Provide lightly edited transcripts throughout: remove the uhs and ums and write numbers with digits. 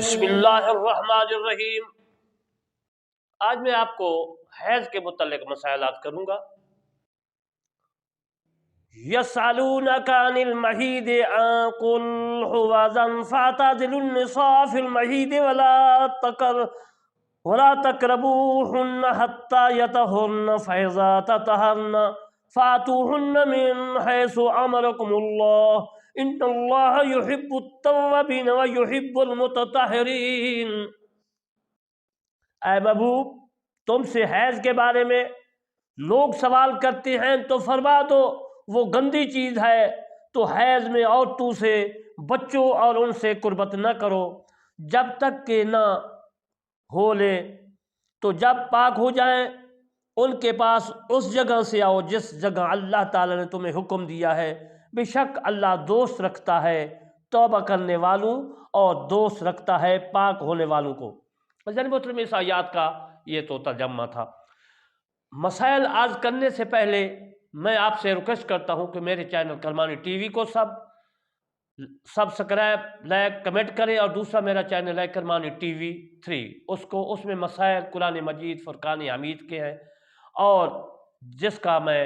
بسم اللہ الرحمن الرحیم۔ آج میں آپ کو حیض کے متعلق مسائلات کروں گا۔ یسألونک عن المحیض قل هو اذى فاعتزلوا النساء في المحیض ولا تقربوهن حتى يطهرن فإذا تطهرن فأتوهن من حيث أمركم الله ان اللہ یحب التوابین ویحب المتطہرین۔ اے محبوب، تم سے حیض کے بارے میں لوگ سوال کرتے ہیں تو فرما دو وہ گندی چیز ہے، تو حیض میں عورتوں سے بچو اور ان سے قربت نہ کرو جب تک کہ نہ ہو لے، تو جب پاک ہو جائیں ان کے پاس اس جگہ سے آؤ جس جگہ اللہ تعالیٰ نے تمہیں حکم دیا ہے، بے شک اللہ دوست رکھتا ہے توبہ کرنے والوں اور دوست رکھتا ہے پاک ہونے والوں کو۔ جناب محترم، اس آیات کا یہ تو ترجمہ تھا۔ مسائل عرض کرنے سے پہلے میں آپ سے ریکویسٹ کرتا ہوں کہ میرے چینل کرمانی ٹی وی کو سبسکرائب، لائک، کمنٹ کریں، اور دوسرا میرا چینل ہے کرمانی ٹی وی 3، اس میں مسائل قرآن مجید فرقان حمید کے ہیں، اور جس کا میں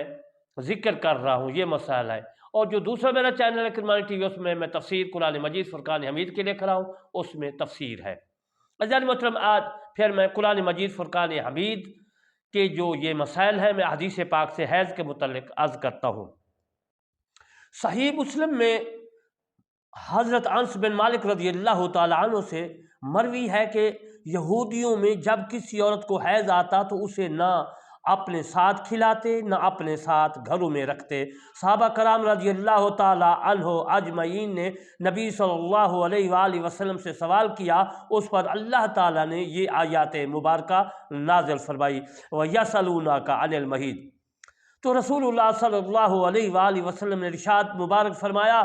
ذکر کر رہا ہوں یہ مسائل ہے۔ اور جو دوسرا میرا چینل ہے کرمانی ٹی وی، اس میں تفسیر قرآن مجید فرقان حمید کے لکھ رہا ہوں، اس میں تفسیر ہے۔ عزیزان محترم، آج پھر میں قرآن مجید فرقان حمید کے جو یہ مسائل ہیں میں حدیث پاک سے حیض کے متعلق عرض کرتا ہوں۔ صحیح مسلم میں حضرت انس بن مالک رضی اللہ تعالیٰ عنہ سے مروی ہے کہ یہودیوں میں جب کسی عورت کو حیض آتا تو اسے نہ اپنے ساتھ کھلاتے نہ اپنے ساتھ گھروں میں رکھتے۔ صحابہ کرام رضی اللہ تعالیٰ عنہ اجمعین نے نبی صلی اللہ علیہ وآلہ وسلم سے سوال کیا، اس پر اللہ تعالیٰ نے یہ آیات مبارکہ نازل فرمائی، وَيَسْأَلُونَكَ عَنِ الْمَحِيضِ۔ تو رسول اللہ صلی اللہ علیہ وآلہ وسلم نے ارشاد مبارک فرمایا،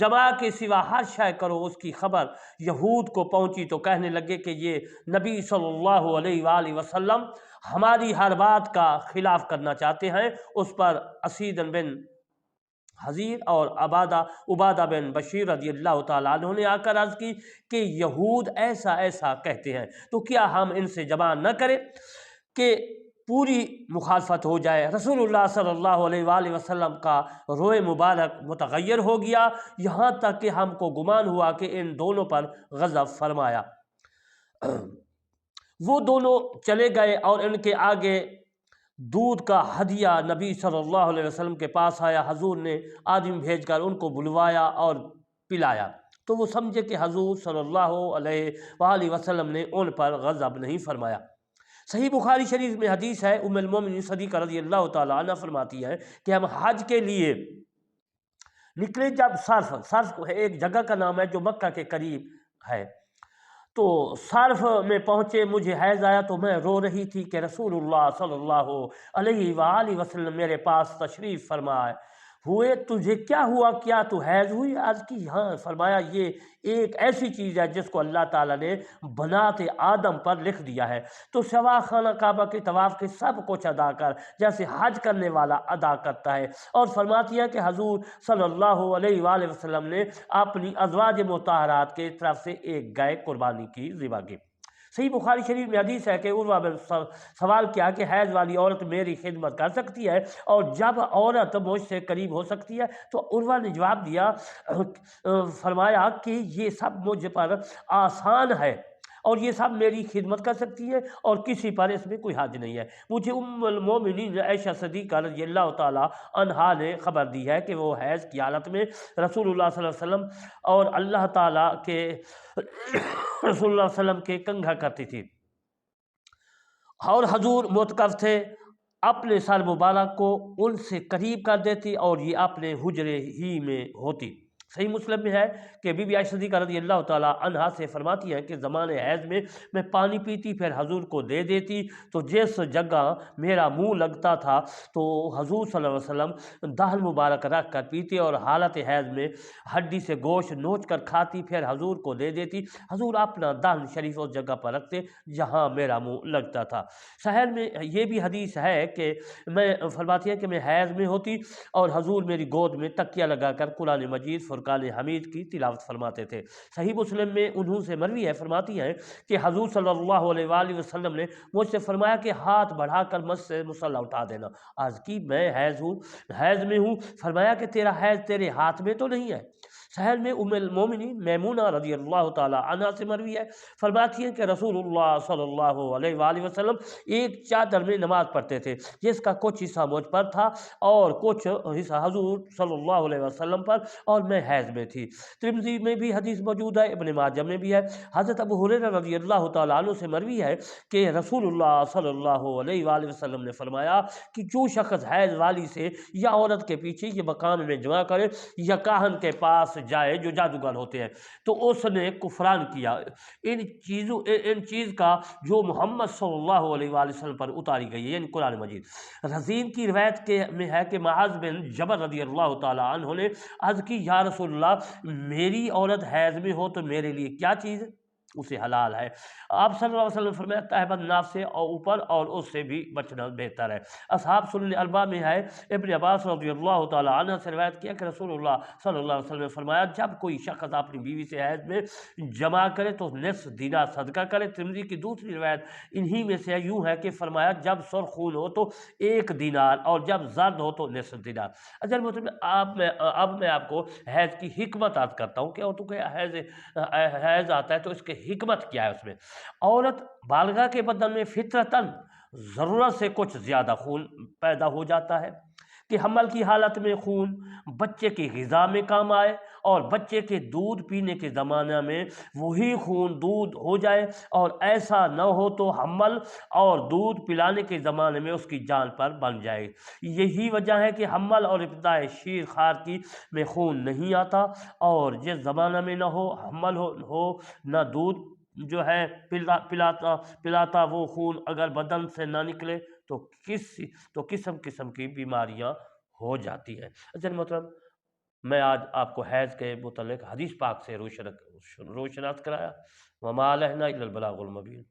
جماع کے سوا ہر شے کرو۔ اس کی خبر یہود کو پہنچی تو کہنے لگے کہ یہ نبی صلی اللہ علیہ وآلہ وسلم ہماری ہر بات کا خلاف کرنا چاہتے ہیں۔ اس پر اسید بن حضیر اور عبادہ بن بشیر رضی اللہ تعالیٰ عنہ نے آ کر عرض کی کہ یہود ایسا ایسا کہتے ہیں، تو کیا ہم ان سے جماع نہ کریں کہ پوری مخالفت ہو جائے۔ رسول اللہ صلی اللہ علیہ وآلہ وسلم کا روئے مبارک متغیر ہو گیا، یہاں تک کہ ہم کو گمان ہوا کہ ان دونوں پر غضب فرمایا۔ وہ دونوں چلے گئے اور ان کے آگے دودھ کا ہدیہ نبی صلی اللہ علیہ وسلم کے پاس آیا۔ حضور نے آدمی بھیج کر ان کو بلوایا اور پلایا، تو وہ سمجھے کہ حضور صلی اللہ علیہ وآلہ وسلم نے ان پر غضب نہیں فرمایا۔ صحیح بخاری شریف میں حدیث ہے، ام المومنین صدیقہ رضی اللہ تعالیٰ عنہ فرماتی ہے کہ ہم حج کے لیے نکلے، جب صرف ایک جگہ کا نام ہے جو مکہ کے قریب ہے، تو صرف میں پہنچے، مجھے حیض آیا تو میں رو رہی تھی کہ رسول اللہ صلی اللہ علیہ وآلہ وسلم میرے پاس تشریف فرمائے ہوئے، تجھے کیا ہوا، کیا تو حیض ہوئی؟ عرض کی ہاں۔ فرمایا یہ ایک ایسی چیز ہے جس کو اللہ تعالیٰ نے بنات آدم پر لکھ دیا ہے، تو سوا خانہ کعبہ کے طواف کے سب کچھ ادا کر جیسے حج کرنے والا ادا کرتا ہے۔ اور فرماتی ہے کہ حضور صلی اللہ علیہ وآلہ وسلم نے اپنی ازواج مطہرات کے طرف سے ایک گائے قربانی کی ذبح کی۔ صحیح بخاری شریف میں حدیث ہے کہ عروہ نے سوال کیا کہ حیض والی عورت میری خدمت کر سکتی ہے اور جب عورت مجھ سے قریب ہو سکتی ہے؟ تو عروہ نے جواب دیا، فرمایا کہ یہ سب مجھ پر آسان ہے اور یہ سب میری خدمت کر سکتی ہے اور کسی پر اس میں کوئی حرج نہیں ہے۔ مجھے ام المومنین عائشہ صدیقہ رضی اللہ تعالیٰ عنہا نے خبر دی ہے کہ وہ حیض کی حالت میں رسول اللہ صلی اللہ علیہ وسلم اور اللہ تعالیٰ کے رسول اللہ صلی اللہ علیہ وسلم کے کنگھا کرتی تھی، اور حضور معتکف تھے، اپنے سر مبارک کو ان سے قریب کر دیتی اور یہ اپنے حجرے ہی میں ہوتی۔ صحیح مسلم میں ہے کہ بی بی عائشہ صدیقہ رضی اللہ تعالیٰ عنہا سے فرماتی ہیں کہ زمانے حیض میں پانی پیتی، پھر حضور کو دے دیتی، تو جس جگہ میرا منہ لگتا تھا تو حضور صلی اللہ علیہ وسلم دہن مبارک رکھ کر پیتے، اور حالت حیض میں ہڈی سے گوشت نوچ کر کھاتی، پھر حضور کو دے دیتی۔ حضور اپنا دہن شریف اس جگہ پر رکھتے جہاں میرا منہ لگتا تھا۔ صحیح میں یہ بھی حدیث ہے کہ میں فرماتی ہے کہ میں حیض میں ہوتی اور حضور میری گود میں تکیہ لگا کر قرآن مجید فرقان فرقان حمید کی تلاوت فرماتے تھے۔ صحیح مسلم میں انہوں سے مروی ہے، فرماتی ہیں کہ حضور صلی اللہ علیہ وآلہ وسلم نے مجھ سے فرمایا کہ ہاتھ بڑھا کر مسجد سے مصلی اٹھا دینا۔ عرض کی میں حیض میں ہوں۔ فرمایا کہ تیرا حیض تیرے ہاتھ میں تو نہیں ہے؟ صحیح میں ام المومنین میمونہ رضی اللہ تعالی عنہ سے مروی ہے، فرماتی ہیں کہ رسول اللہ صلی اللہ علیہ وآلہ وسلم ایک چادر میں نماز پڑھتے تھے جس کا کچھ حصہ مجھ پر تھا اور کچھ حصہ حضور صلی اللہ علیہ وسلم پر، اور میں حیض میں تھی۔ ترمذی میں بھی حدیث موجود ہے، ابن ماجہ میں بھی ہے۔ حضرت ابو ہریرہ رضی اللہ تعالیٰ عنہ سے مروی ہے کہ رسول اللہ صلی اللہ علیہ وآلہ وسلم نے فرمایا کہ جو شخص حیض والی سے یا عورت کے پیچھے یہ مکان میں جمع کرے یا کاہن کے پاس جائے جو جادوگر ہوتے ہیں تو اس نے کفران کیا ان چیز کا جو محمد صلی اللہ علیہ وآلہ وسلم پر اتاری گئی ہے، یعنی قرآن مجید۔ رزین کی روایت میں ہے کہ معاذ بن جبل رضی اللہ تعالیٰ عنہ نے عرض کی یا رسول اللہ میری عورت حیض میں ہو تو میرے لیے کیا چیز ہے؟ اسے حلال ہے۔ آپ صلی اللہ علیہ وسلم نے فرمایا تہبت الناس سے اور اوپر اور اس سے بھی بچنا بہتر ہے۔ اصحاب سنن اربعہ میں ہے، ابن عباس رضی اللہ تعالی عنہ سے روایت کیا کہ رسول اللہ صلی اللہ علیہ وسلم نے فرمایا جب کوئی شخص اپنی بیوی سے حیض میں جمع کرے تو نصف دینار صدقہ کرے۔ ترمذی کی دوسری روایت انہی میں سے یوں ہے کہ فرمایا جب سرخ خون ہو تو 1 دینار اور جب زرد ہو تو نصف دینار۔ اجل مطلب اب میں آپ کو حیض کی حکمت عرض کرتا ہوں کہ عورتوں کے حیض آتا ہے تو اس کے حکمت کیا ہے۔ اس میں عورت بالغہ کے بدن میں فطرتاً ضرورت سے کچھ زیادہ خون پیدا ہو جاتا ہے کہ حمل کی حالت میں خون بچے کی غذا میں کام آئے اور بچے کے دودھ پینے کے زمانہ میں وہی خون دودھ ہو جائے، اور ایسا نہ ہو تو حمل اور دودھ پلانے کے زمانے میں اس کی جان پر بن جائے۔ یہی وجہ ہے کہ حمل اور ابتدائے شیر خار کی میں خون نہیں آتا، اور جس زمانہ میں نہ ہو حمل ہو نہ دودھ جو ہے پلاتا وہ خون اگر بدن سے نہ نکلے تو قسم کی بیماریاں ہو جاتی ہیں۔ اچھا محترم، میں آج آپ کو حیض کے متعلق حدیث پاک سے روشناس کرایا۔ وما علینا الا البلاغ المبین۔